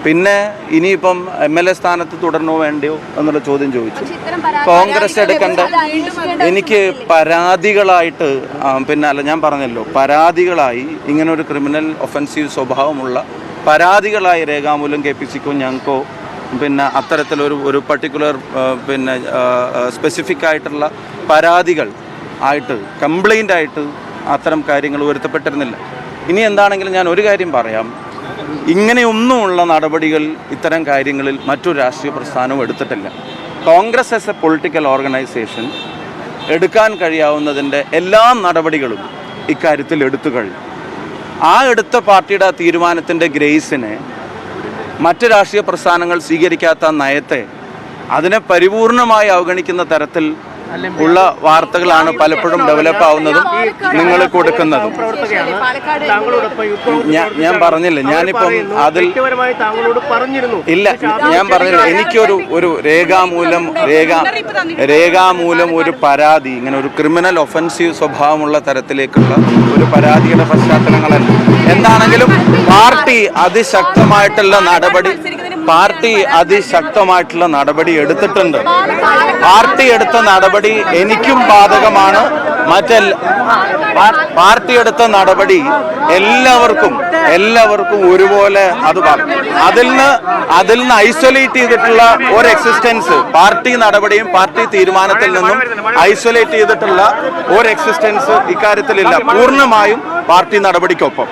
പിന്നെ ഇനിയിപ്പം MLA സ്ഥാനത്ത് തുടരണോ വേണ്ടയോ എന്നുള്ള ചോദ്യം ചോദിച്ചു. കോൺഗ്രസ് എടുക്കേണ്ട എനിക്ക് പരാതികളായിട്ട് അല്ല, ഞാൻ പറഞ്ഞല്ലോ, പരാതികളായി ഇങ്ങനൊരു ക്രിമിനൽ ഒഫൻസീവ് സ്വഭാവമുള്ള പരാതികളായി രേഖാമൂലം KPCക്കോ ഞങ്ങൾക്കോ അത്തരത്തിലൊരു പർട്ടിക്കുലർ സ്പെസിഫിക് ആയിട്ടുള്ള പരാതികൾ ആയിട്ട് കംപ്ലൈൻ്റ് ആയിട്ട് അത്തരം കാര്യങ്ങൾ ഉയർത്തപ്പെട്ടിരുന്നില്ല. ഇനി എന്താണെങ്കിലും ഞാൻ ഒരു കാര്യം പറയാം, ഇങ്ങനെയൊന്നുമുള്ള നടപടികൾ ഇത്തരം കാര്യങ്ങളിൽ മറ്റൊരു രാഷ്ട്രീയ പ്രസ്ഥാനവും എടുത്തിട്ടില്ല. Congress as A political organisation എടുക്കാൻ കഴിയാവുന്നതിൻ്റെ എല്ലാ നടപടികളും ഇക്കാര്യത്തിൽ എടുത്തു കഴിഞ്ഞു. ആ എടുത്ത പാർട്ടിയുടെ തീരുമാനത്തിൻ്റെ ഗ്രേസിനെ മറ്റ് രാഷ്ട്രീയ പ്രസ്ഥാനങ്ങൾ സ്വീകരിക്കാത്ത നയത്തെ അതിനെ പരിപൂർണമായി അവഗണിക്കുന്ന തരത്തിൽ ഉള്ള വാർത്തകളാണ് പലപ്പോഴും ഡെവലപ്പ് ആവുന്നതും നിങ്ങൾ കൊടുക്കുന്നതും. ഞാൻ പറഞ്ഞില്ല, ഞാനിപ്പം അതിൽ ഇല്ല, ഞാൻ പറഞ്ഞില്ല. എനിക്കൊരു രേഖാമൂലം ഒരു പരാതി, ഇങ്ങനെ ഒരു ക്രിമിനൽ ഒഫൻസീവ് സ്വഭാവമുള്ള തരത്തിലേക്കുള്ള ഒരു പരാതിയുടെ പശ്ചാത്തലങ്ങളല്ല. എന്താണെങ്കിലും പാർട്ടി അതിശക്തമായിട്ടുള്ള നടപടി എടുത്തിട്ടുണ്ട്. പാർട്ടി എടുത്ത നടപടി എനിക്കും ബാധകമാണ്. പാർട്ടി എടുത്ത നടപടി എല്ലാവർക്കും ഒരുപോലെ അത് അതിൽ നിന്ന് ഐസൊലേറ്റ് ചെയ്തിട്ടുള്ള ഒരു എക്സിസ്റ്റൻസ്, പാർട്ടി നടപടിയും പാർട്ടി തീരുമാനത്തിൽ നിന്നും ഐസൊലേറ്റ് ചെയ്തിട്ടുള്ള ഒരു എക്സിസ്റ്റൻസ് ഇക്കാര്യത്തിലില്ല. പൂർണ്ണമായും പാർട്ടി നടപടിക്കൊപ്പം.